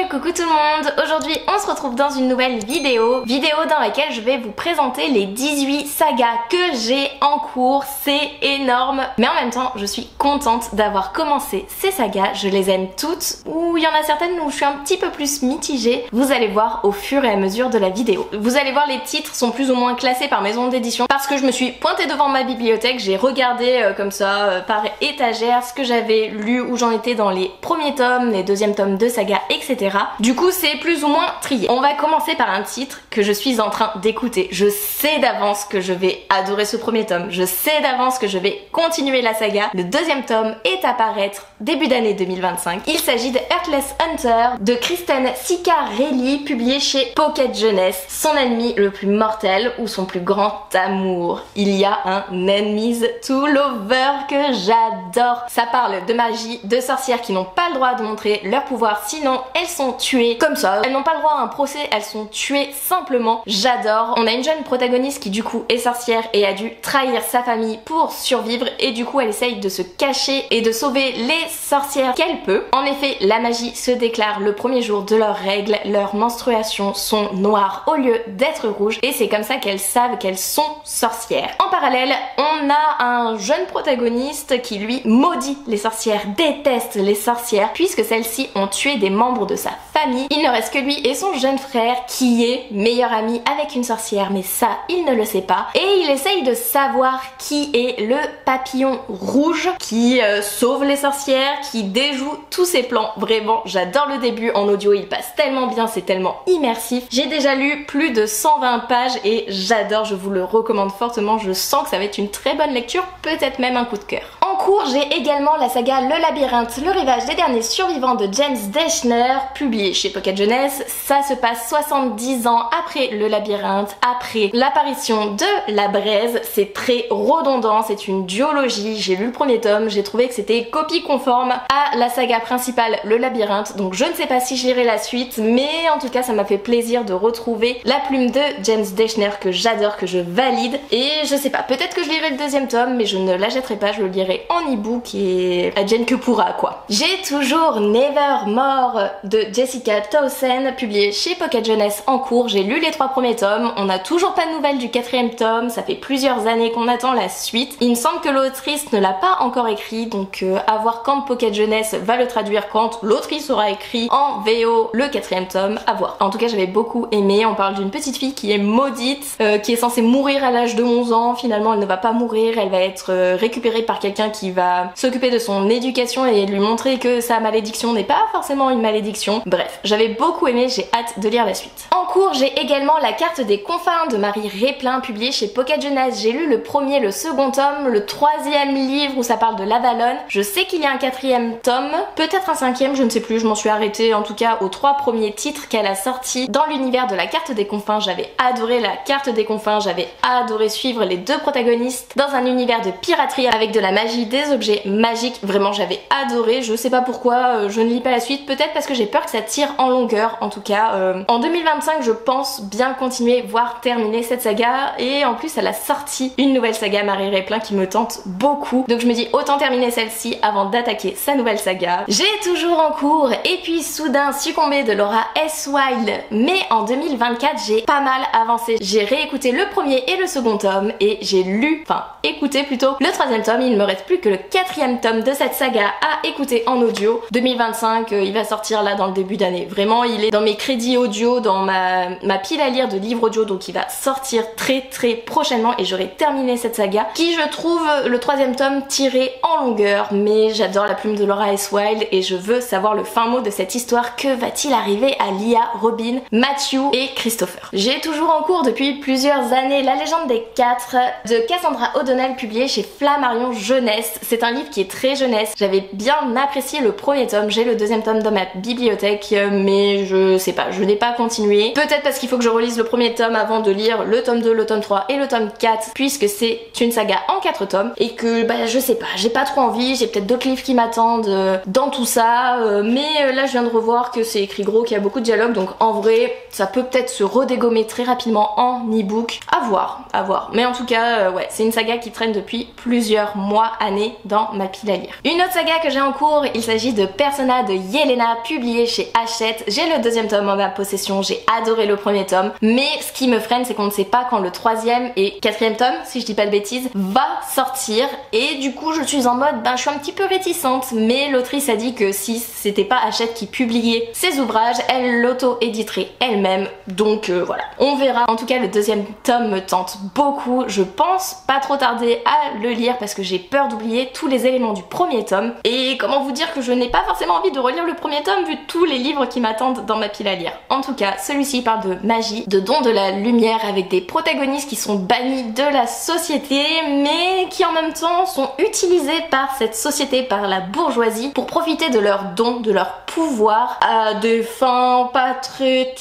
coucou tout le monde. Aujourd'hui on se retrouve dans une nouvelle vidéo dans laquelle je vais vous présenter les 18 sagas que j'ai en cours. C'est énorme, mais en même temps je suis contente d'avoir commencé ces sagas. Je les aime toutes, ou il y en a certaines où je suis un petit peu plus mitigée. Vous allez voir au fur et à mesure de la vidéo. Vous allez voir, les titres sont plus ou moins classés par maison d'édition parce que je me suis pointée devant ma bibliothèque, j'ai regardé comme ça par étagère ce que j'avais lu, où j'en étais dans les premiers tomes, les deuxièmes tomes de saga, etc. Du coup c'est plus ou moins trié. On va commencer par un titre que je suis en train d'écouter. Je sais d'avance que je vais adorer ce premier tome, je sais d'avance que je vais continuer la saga. Le deuxième tome est à paraître début d'année 2025. Il s'agit de Heartless Hunter de Kristen Ciccarelli, publié chez Pocket Jeunesse. Son ennemi le plus mortel ou son plus grand amour. Il y a un enemies to lover que j'adore. Ça parle de magie, de sorcières qui n'ont pas le droit de montrer leur pouvoir, sinon elles sont tuées comme ça. Elles n'ont pas le droit à un procès, elles sont tuées simplement. J'adore. On a une jeune protagoniste qui du coup est sorcière et a dû trahir sa famille pour survivre, et du coup elle essaye de se cacher et de sauver les sorcières qu'elle peut. En effet, la magie se déclare le premier jour de leurs règles, leurs menstruations sont noires au lieu d'être rouges, et c'est comme ça qu'elles savent qu'elles sont sorcières. En parallèle, on a un jeune protagoniste qui lui maudit les sorcières, déteste les sorcières puisque celles-ci ont tué des membres de sa famille. Il ne reste que lui et son jeune frère qui est meilleur ami avec une sorcière, mais ça il ne le sait pas, et il essaye de savoir qui est le papillon rouge qui sauve les sorcières, qui déjoue tous ses plans. Vraiment j'adore le début, en audio il passe tellement bien, c'est tellement immersif. J'ai déjà lu plus de 120 pages et j'adore, je vous le recommande fortement. Je sens que ça va être une très bonne lecture, peut-être même un coup de cœur. En cours, j'ai également la saga Le Labyrinthe, le rivage des derniers survivants de James Dashner, publié chez Pocket Jeunesse. Ça se passe 70 ans après Le Labyrinthe, après l'apparition de la braise. C'est très redondant, c'est une duologie. J'ai lu le premier tome, j'ai trouvé que c'était copie conforme à la saga principale Le Labyrinthe, donc je ne sais pas si je lirai la suite, mais en tout cas ça m'a fait plaisir de retrouver la plume de James Dashner que j'adore, que je valide, et je sais pas, peut-être que je lirai le deuxième tome, mais je ne l'achèterai pas, je le lirai en e-book et advienne que pourra quoi. J'ai toujours Nevermore de Jessica Townsend, publié chez Pocket Jeunesse, en cours. J'ai lu les 3 premiers tomes, on n'a toujours pas de nouvelles du 4e tome, ça fait plusieurs années qu'on attend la suite. Il me semble que l'autrice ne l'a pas encore écrit, donc à voir quand Pocket Jeunesse va le traduire, quand l'autrice aura écrit en VO le 4e tome, à voir. En tout cas j'avais beaucoup aimé. On parle d'une petite fille qui est maudite, qui est censée mourir à l'âge de 11 ans, finalement elle ne va pas mourir, elle va être récupérée par quelqu'un qui va s'occuper de son éducation et lui montrer que sa malédiction n'est pas forcément une malédiction. Bref, j'avais beaucoup aimé, j'ai hâte de lire la suite. En cours, j'ai également La Carte des confins de Marie Réplin, publié chez Pocket Jeunesse. J'ai lu le premier, le second tome, le 3e livre où ça parle de l'Avalon. Je sais qu'il y a un 4e tome, peut-être un 5e, je ne sais plus, je m'en suis arrêtée en tout cas aux 3 premiers titres qu'elle a sortis dans l'univers de La Carte des confins. J'avais adoré La Carte des confins, j'avais adoré suivre les 2 protagonistes dans un univers de piraterie avec de la magie, des objets magiques. Vraiment j'avais adoré. Je sais pas pourquoi je ne lis pas la suite, peut-être parce que j'ai peur que ça tire en longueur. En tout cas en 2025 je pense bien continuer, voire terminer cette saga, et en plus elle a sorti une nouvelle saga, Marie Réplin, qui me tente beaucoup, donc je me dis autant terminer celle-ci avant d'attaquer sa nouvelle saga. J'ai toujours en cours Et puis soudain succombé de Laura S. Wilde, mais en 2024 j'ai pas mal avancé. J'ai réécouté le premier et le second tome et j'ai lu, enfin écouté plutôt, le 3e tome. Il ne me reste plus que le 4e tome de cette saga à écouter en audio. 2025 il va sortir là dans le début d'année. Vraiment il est dans mes crédits audio, dans ma pile à lire de livres audio, donc il va sortir très prochainement et j'aurai terminé cette saga qui, je trouve, le 3e tome tiré en longueur, mais j'adore la plume de Laura S. Wilde et je veux savoir le fin mot de cette histoire. Que va-t-il arriver à Lia, Robin, Matthew et Christopher? J'ai toujours en cours depuis plusieurs années La Légende des 4 de Cassandra O'Donnell, publié chez Flammarion Jeunesse. C'est un livre qui est très jeunesse. J'avais bien apprécié le premier tome, j'ai le 2e tome dans ma bibliothèque, mais je sais pas, je n'ai pas continué. Peut-être parce qu'il faut que je relise le premier tome avant de lire le tome 2, le tome 3 et le tome 4, puisque c'est une saga en 4 tomes, et que bah je sais pas, j'ai pas trop envie, j'ai peut-être d'autres livres qui m'attendent dans tout ça, mais là je viens de revoir que c'est écrit gros, qu'il y a beaucoup de dialogues, donc en vrai ça peut peut-être se redégommer très rapidement en e-book, à voir, mais en tout cas ouais, c'est une saga qui traîne depuis plusieurs mois, années. année dans ma pile à lire. Une autre saga que j'ai en cours, il s'agit de Persona de Yelena, publié chez Hachette. J'ai le deuxième tome en ma possession, j'ai adoré le premier tome, mais ce qui me freine c'est qu'on ne sait pas quand le troisième et quatrième tome, si je dis pas de bêtises, va sortir, et du coup je suis en mode je suis un petit peu réticente, mais l'autrice a dit que si c'était pas Hachette qui publiait ses ouvrages, elle l'auto-éditerait elle-même, donc voilà, on verra. En tout cas le deuxième tome me tente beaucoup, je pense pas trop tarder à le lire parce que j'ai peur d'oublier tous les éléments du premier tome, et comment vous dire que je n'ai pas forcément envie de relire le premier tome vu tous les livres qui m'attendent dans ma pile à lire. En tout cas celui-ci parle de magie, de dons de la lumière avec des protagonistes qui sont bannis de la société mais qui en même temps sont utilisés par cette société, par la bourgeoisie pour profiter de leurs dons, de leur pouvoir à des fins pas très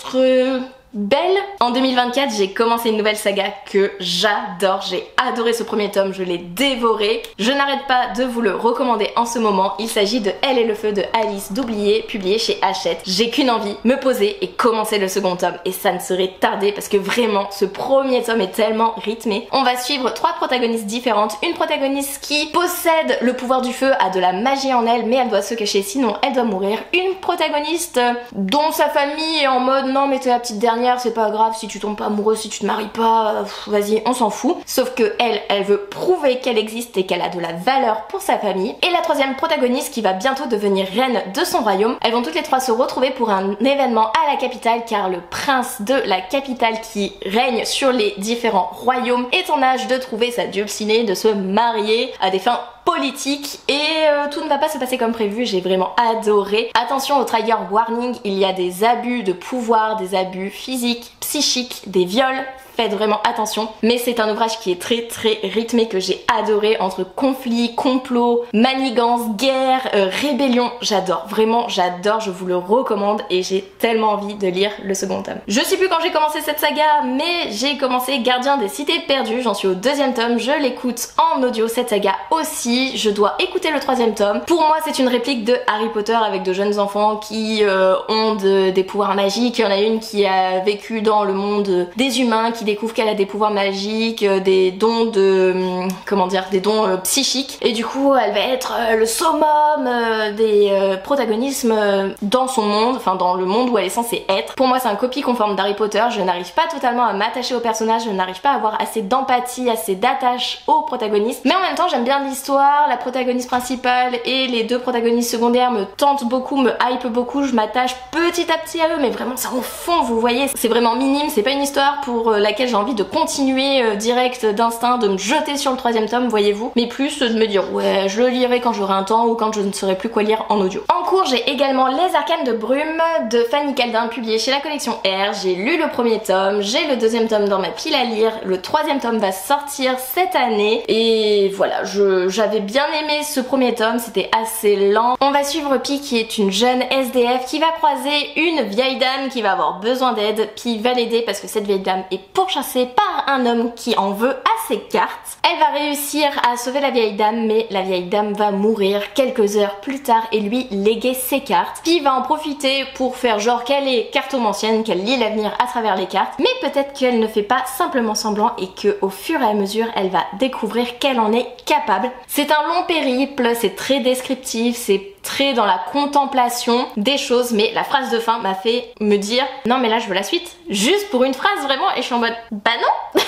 belle. En 2024, j'ai commencé une nouvelle saga que j'adore. J'ai adoré ce premier tome, je l'ai dévoré. Je n'arrête pas de vous le recommander en ce moment. Il s'agit de Elle et le feu de Alice d'Oublier, publié chez Hachette. J'ai qu'une envie, me poser et commencer le second tome. Et ça ne serait tardé parce que vraiment, ce premier tome est tellement rythmé. On va suivre 3 protagonistes différentes. Une protagoniste qui possède le pouvoir du feu, a de la magie en elle, mais elle doit se cacher, sinon elle doit mourir. Une protagoniste dont sa famille est en mode non mais t'es la petite dernière, c'est pas grave si tu tombes pas amoureuse, si tu te maries pas, vas-y on s'en fout. Sauf que elle veut prouver qu'elle existe et qu'elle a de la valeur pour sa famille. Et la troisième protagoniste qui va bientôt devenir reine de son royaume. Elles vont toutes les 3 se retrouver pour un événement à la capitale car le prince de la capitale qui règne sur les différents royaumes est en âge de trouver sa dulcinée, de se marier à des fins politique, et tout ne va pas se passer comme prévu. J'ai vraiment adoré. Attention au trigger warning, il y a des abus de pouvoir, des abus physiques, psychiques, des viols. Faites vraiment attention, mais c'est un ouvrage qui est très rythmé, que j'ai adoré, entre conflits, complots, manigances, guerre, rébellion. J'adore, vraiment j'adore, je vous le recommande et j'ai tellement envie de lire le second tome. Je sais plus quand j'ai commencé cette saga, mais j'ai commencé Gardien des cités perdues, j'en suis au 2e tome, je l'écoute en audio cette saga aussi, je dois écouter le 3e tome. Pour moi c'est une réplique de Harry Potter avec de jeunes enfants qui ont des pouvoirs magiques. Il y en a une qui a vécu dans le monde des humains, qui découvre qu'elle a des pouvoirs magiques, des dons de... comment dire, des dons psychiques, et du coup elle va être le summum des protagonismes dans son monde, enfin dans le monde où elle est censée être. Pour moi c'est un copie conforme d'Harry Potter, je n'arrive pas totalement à m'attacher au personnage, je n'arrive pas à avoir assez d'empathie, assez d'attache au protagoniste, mais en même temps j'aime bien l'histoire, la protagoniste principale et les 2 protagonistes secondaires me tentent beaucoup, me hype beaucoup, je m'attache petit à petit à eux, mais vraiment c'est au fond, vous voyez, c'est vraiment minime, c'est pas une histoire pour laquelle j'ai envie de continuer direct d'instinct, de me jeter sur le 3e tome, voyez-vous, mais plus de me dire ouais je le lirai quand j'aurai un temps ou quand je ne saurai plus quoi lire en audio. En cours j'ai également Les Arcanes de Brume de Fanny Caldin, publié chez la collection R. J'ai lu le 1er tome, j'ai le 2e tome dans ma pile à lire, le 3e tome va sortir cette année, et voilà, j'avais bien aimé ce 1er tome, c'était assez lent. On va suivre Pi qui est une jeune SDF qui va croiser une vieille dame qui va avoir besoin d'aide. Pi va l'aider parce que cette vieille dame est pourchassée par un homme qui en veut à ses cartes. Elle va réussir à sauver la vieille dame, mais la vieille dame va mourir quelques heures plus tard et lui léguer ses cartes. Pi va en profiter pour faire genre qu'elle est cartomancienne, qu'elle lit l'avenir à travers les cartes, mais peut-être qu'elle ne fait pas simplement semblant et que au fur et à mesure elle va découvrir qu'elle en est capable. C'est un long périple, c'est très descriptif, c'est très dans la contemplation des choses, mais la phrase de fin m'a fait me dire non mais là je veux la suite, juste pour une phrase vraiment, et je suis en mode bah non.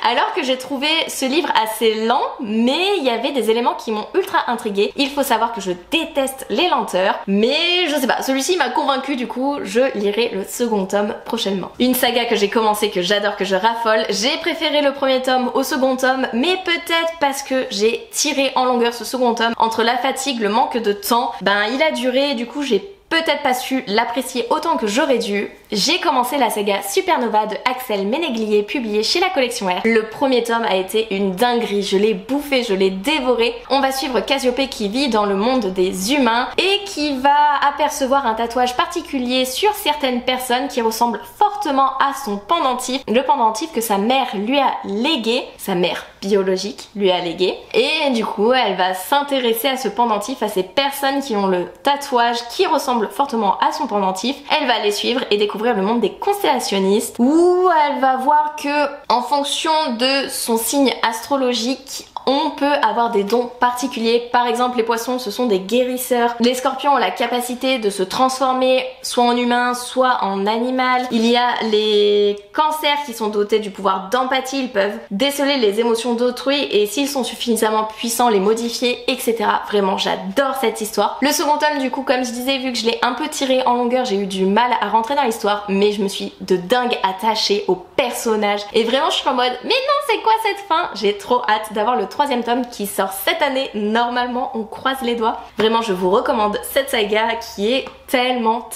Alors que j'ai trouvé ce livre assez lent, mais il y avait des éléments qui m'ont ultra intriguée. Il faut savoir que je déteste les lenteurs, mais je sais pas, celui-ci m'a convaincue, du coup je lirai le second tome prochainement. Une saga que j'ai commencé, que j'adore, que je raffole. J'ai préféré le 1er tome au second tome, mais peut-être parce que j'ai tiré en longueur ce second tome, entre la fatigue, le manque de temps, il a duré, du coup j'ai peut-être pas su l'apprécier autant que j'aurais dû. J'ai commencé la saga Supernova de Axel Ménéglier, publiée chez la collection R. Le 1er tome a été une dinguerie, je l'ai bouffé, je l'ai dévoré. On va suivre Cassiopée qui vit dans le monde des humains et qui va apercevoir un tatouage particulier sur certaines personnes qui ressemble fortement à son pendentif, le pendentif que sa mère lui a légué, sa mère biologique lui a légué, et du coup elle va s'intéresser à ce pendentif, à ces personnes qui ont le tatouage qui ressemble fortement à son pendentif. Elle va les suivre et découvrir le monde des constellationnistes, où elle va voir que en fonction de son signe astrologique, on peut avoir des dons particuliers. Par exemple, les poissons, ce sont des guérisseurs. Les scorpions ont la capacité de se transformer soit en humain, soit en animal. Il y a les cancers qui sont dotés du pouvoir d'empathie. Ils peuvent déceler les émotions d'autrui et s'ils sont suffisamment puissants, les modifier, etc. Vraiment, j'adore cette histoire. Le second tome, du coup, comme je disais, vu que je l'ai un peu tiré en longueur, j'ai eu du mal à rentrer dans l'histoire, mais je me suis de dingue attachée au personnage. Et vraiment, je suis en mode, mais non, c'est quoi cette fin? J'ai trop hâte d'avoir le troisième tome qui sort cette année. Normalement, on croise les doigts. Vraiment, je vous recommande cette saga qui est tellement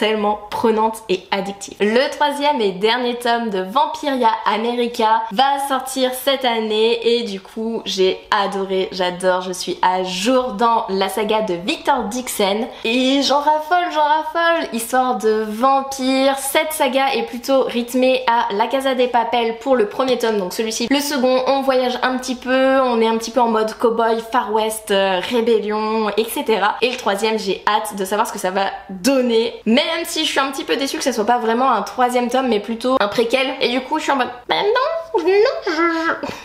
prenante et addictive. Le troisième et dernier tome de Vampiria America va sortir cette année et du coup j'ai adoré, j'adore, je suis à jour dans la saga de Victor Dixon et j'en raffole, histoire de vampires. Cette saga est plutôt rythmée à La Casa de Papel pour le premier tome, donc celui-ci. Le second, on voyage un petit peu, on est un petit peu en mode cowboy, Far West, rébellion, etc. Et le troisième, j'ai hâte de savoir ce que ça va donner. Même si je suis un petit peu déçue que ça soit pas vraiment un troisième tome mais plutôt un préquel. Et du coup je suis en mode bah non,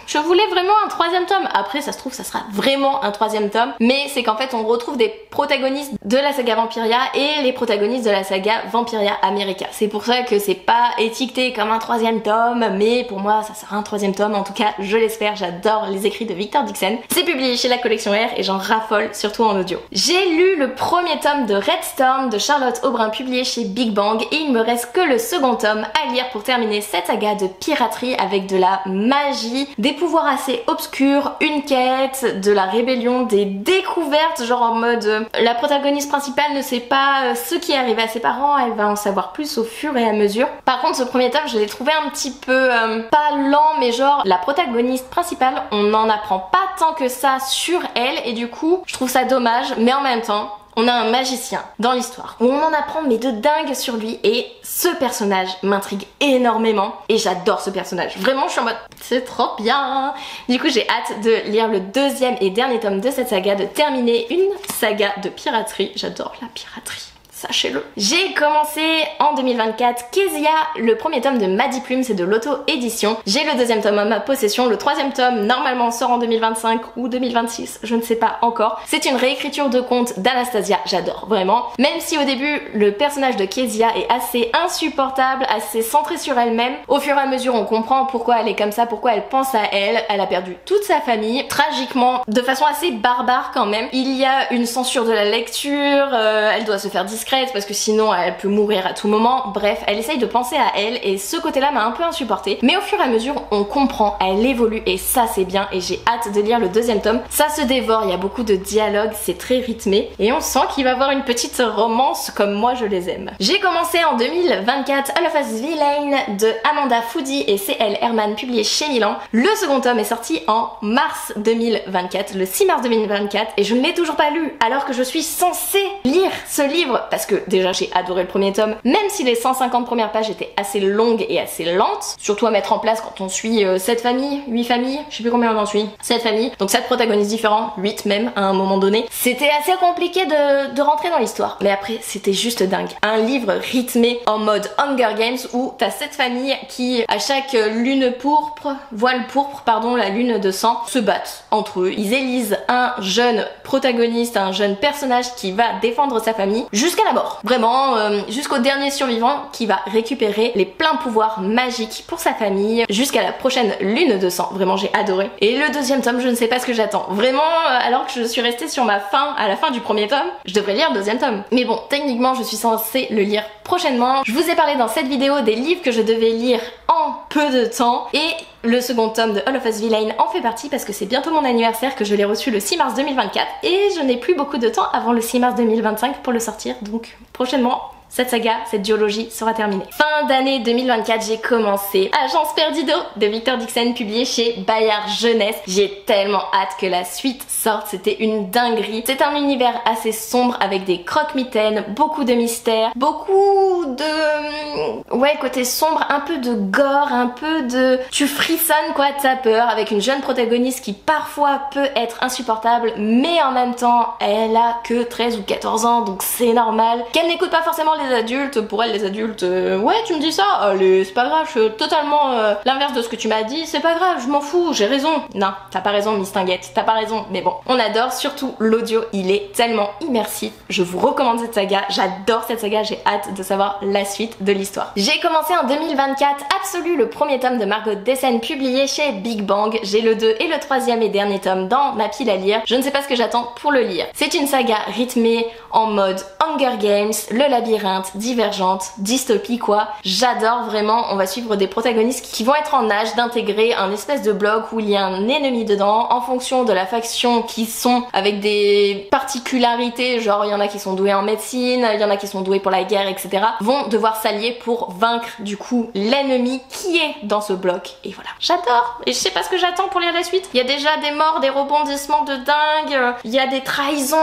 je voulais vraiment un troisième tome. Après ça se trouve ça sera vraiment un troisième tome, mais c'est qu'en fait on retrouve des protagonistes de la saga Vampiria et les protagonistes de la saga Vampiria America. C'est pour ça que c'est pas étiqueté comme un troisième tome, mais pour moi ça sera un troisième tome. En tout cas je l'espère, j'adore les écrits de Victor Dixon. C'est publié chez la collection R et j'en raffole, surtout en audio. J'ai lu le premier tome de Red Storm de Charlotte Aubrin publié chez Big Bang et il me reste que le second tome à lire pour terminer cette saga de piraterie avec de la magie, des pouvoirs assez obscurs, une quête, de la rébellion, des découvertes, genre en mode la protagoniste principale ne sait pas ce qui est arrivé à ses parents, elle va en savoir plus au fur et à mesure. Par contre ce premier tome je l'ai trouvé un petit peu pas lent, mais genre la protagoniste principale on n'en apprend pas tant que ça sur elle et du coup je trouve ça dommage, mais en même temps on a un magicien dans l'histoire où on en apprend mais de dingue sur lui et ce personnage m'intrigue énormément et j'adore ce personnage. Vraiment je suis en mode c'est trop bien. Du coup j'ai hâte de lire le deuxième et dernier tome de cette saga, de terminer une saga de piraterie. J'adore la piraterie. Sachez-le. J'ai commencé en 2024 Kezia, le premier tome de Maddy Plume, c'est de l'auto-édition. J'ai le deuxième tome à ma possession, le troisième tome normalement sort en 2025 ou 2026, je ne sais pas encore. C'est une réécriture de conte d'Anastasia, j'adore vraiment. Même si au début le personnage de Kezia est assez insupportable, assez centré sur elle-même, au fur et à mesure on comprend pourquoi elle est comme ça, pourquoi elle pense à elle. Elle a perdu toute sa famille, tragiquement, de façon assez barbare quand même. Il y a une censure de la lecture, elle doit se faire discrète parce que sinon elle peut mourir à tout moment. Bref, elle essaye de penser à elle et ce côté-là m'a un peu insupportée. Mais au fur et à mesure, on comprend, elle évolue et ça c'est bien et j'ai hâte de lire le deuxième tome. Ça se dévore, il y a beaucoup de dialogues, c'est très rythmé et on sent qu'il va y avoir une petite romance comme moi je les aime. J'ai commencé en 2024 All of Us Villain de Amanda Foody et C.L. Herman publié chez Milan. Le second tome est sorti en mars 2024, le 6 mars 2024 et je ne l'ai toujours pas lu alors que je suis censée lire ce livre parce que déjà j'ai adoré le premier tome, même si les 150 premières pages étaient assez longues et assez lentes, surtout à mettre en place quand on suit 7 familles, 8 familles, je sais plus combien on en suit, 7 familles, donc 7 protagonistes différents, 8 même à un moment donné. C'était assez compliqué de rentrer dans l'histoire, mais après c'était juste dingue. Un livre rythmé en mode Hunger Games où t'as 7 familles qui à chaque lune pourpre, voile pourpre pardon, la lune de sang, se battent entre eux. Ils élisent un jeune protagoniste, un jeune personnage qui va défendre sa famille jusqu'à la mort. Vraiment, jusqu'au dernier survivant qui va récupérer les pleins pouvoirs magiques pour sa famille jusqu'à la prochaine lune de sang. Vraiment, j'ai adoré. Et le deuxième tome, je ne sais pas ce que j'attends. Vraiment, alors que je suis restée sur ma fin à la fin du premier tome, je devrais lire le deuxième tome. Mais bon, techniquement, je suis censée le lire prochainement. Je vous ai parlé dans cette vidéo des livres que je devais lire en peu de temps et le second tome de All of Us Villain en fait partie parce que c'est bientôt mon anniversaire, que je l'ai reçu le 6 mars 2024 et je n'ai plus beaucoup de temps avant le 6 mars 2025 pour le sortir, donc prochainement cette saga, cette duologie sera terminée. Fin d'année 2024, j'ai commencé Agence Perdido de Victor Dixon publié chez Bayard Jeunesse. J'ai tellement hâte que la suite sorte, c'était une dinguerie. C'est un univers assez sombre avec des croque-mitaines, beaucoup de mystères, beaucoup de... ouais, côté sombre, un peu de gore, un peu de... tu frissonnes quoi, t'as peur, avec une jeune protagoniste qui parfois peut être insupportable, mais en même temps, elle a que 13 ou 14 ans, donc c'est normal. Qu'elle n'écoute pas forcément les les adultes, pour elle les adultes, ouais tu me dis ça, allez c'est pas grave, je suis totalement l'inverse de ce que tu m'as dit, c'est pas grave, je m'en fous, j'ai raison. Non, t'as pas raison Miss Tinguette, t'as pas raison, mais bon, on adore, surtout l'audio, il est tellement immersif, je vous recommande cette saga, j'adore cette saga, j'ai hâte de savoir la suite de l'histoire. J'ai commencé en 2024 Absolu, le premier tome de Margot Dessen publié chez Big Bang, j'ai le 2 et le 3e et dernier tome dans ma pile à lire, je ne sais pas ce que j'attends pour le lire. C'est une saga rythmée en mode Hunger Games, le labyrinthe, divergente, dystopie quoi, j'adore vraiment, on va suivre des protagonistes qui vont être en âge d'intégrer un espèce de bloc où il y a un ennemi dedans, en fonction de la faction qui sont avec des particularités, genre il y en a qui sont doués en médecine, il y en a qui sont doués pour la guerre etc, vont devoir s'allier pour vaincre du coup l'ennemi qui est dans ce bloc, et voilà. J'adore, et je sais pas ce que j'attends pour lire la suite, il y a déjà des morts, des rebondissements de dingue, il y a des trahisons,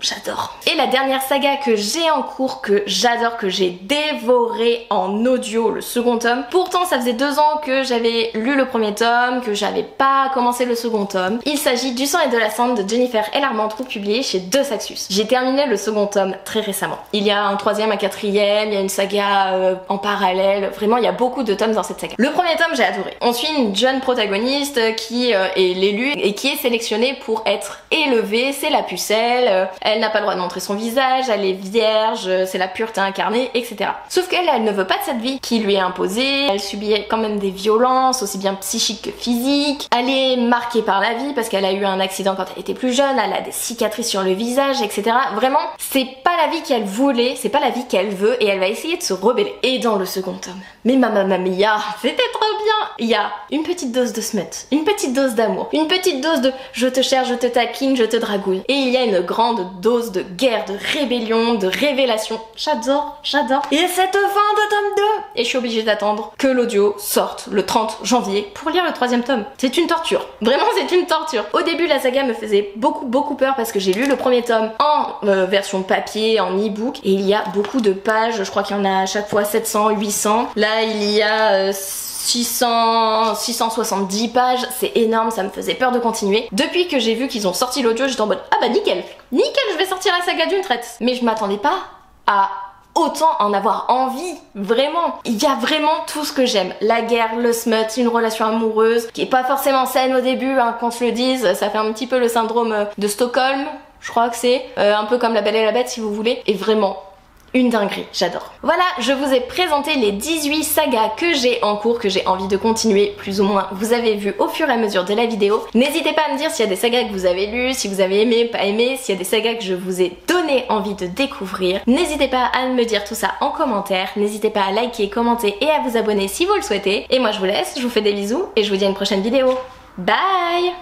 j'adore. Et la dernière saga que j'ai en cours, que j'adore, que j'ai dévoré en audio, le second tome. Pourtant ça faisait 2 ans que j'avais lu le premier tome, que j'avais pas commencé le second tome. Il s'agit du sang et de la cendre de Jennifer L. Armentrout, publié chez De Saxus. J'ai terminé le second tome très récemment. Il y a un 3e, un 4e, il y a une saga en parallèle, vraiment il y a beaucoup de tomes dans cette saga. Le premier tome j'ai adoré. On suit une jeune protagoniste qui est l'élu et qui est sélectionnée pour être élevée, c'est la pucelle, elle n'a pas le droit de montrer son visage, elle est vierge, c'est la pureté incarnée, etc. Sauf qu'elle, elle ne veut pas de cette vie qui lui est imposée, elle subit quand même des violences, aussi bien psychiques que physiques, elle est marquée par la vie parce qu'elle a eu un accident quand elle était plus jeune, elle a des cicatrices sur le visage, etc. Vraiment, c'est pas la vie qu'elle voulait, c'est pas la vie qu'elle veut, et elle va essayer de se rebeller. Et dans le second tome, mais mamma mia, c'était trop bien. Il y a une petite dose de smut, une petite dose d'amour, une petite dose de je te cherche, je te taquine, je te dragouille, et il y a une grande dose de guerre, de rébellion, de révélation. J'adore, j'adore. Et cette fin de tome 2. Et je suis obligée d'attendre que l'audio sorte le 30 janvier pour lire le 3e tome. C'est une torture. Vraiment, c'est une torture. Au début, la saga me faisait beaucoup peur parce que j'ai lu le premier tome en version papier, en e-book, et il y a beaucoup de pages. Je crois qu'il y en a à chaque fois 700, 800. Là, il y a 670 pages, c'est énorme, ça me faisait peur de continuer. Depuis que j'ai vu qu'ils ont sorti l'audio, j'étais en mode ah bah nickel, je vais sortir la saga d'une traite. Mais je m'attendais pas à autant en avoir envie, vraiment. Il y a vraiment tout ce que j'aime. La guerre, le smut, une relation amoureuse qui est pas forcément saine au début, hein, qu'on se le dise, ça fait un petit peu le syndrome de Stockholm, je crois que c'est un peu comme La Belle et la Bête si vous voulez, et vraiment une dinguerie, j'adore. Voilà, je vous ai présenté les 18 sagas que j'ai en cours, que j'ai envie de continuer, plus ou moins, vous avez vu au fur et à mesure de la vidéo. N'hésitez pas à me dire s'il y a des sagas que vous avez lues, si vous avez aimé, pas aimé, s'il y a des sagas que je vous ai donné envie de découvrir. N'hésitez pas à me dire tout ça en commentaire, n'hésitez pas à liker, commenter et à vous abonner si vous le souhaitez. Et moi je vous laisse, je vous fais des bisous et je vous dis à une prochaine vidéo. Bye!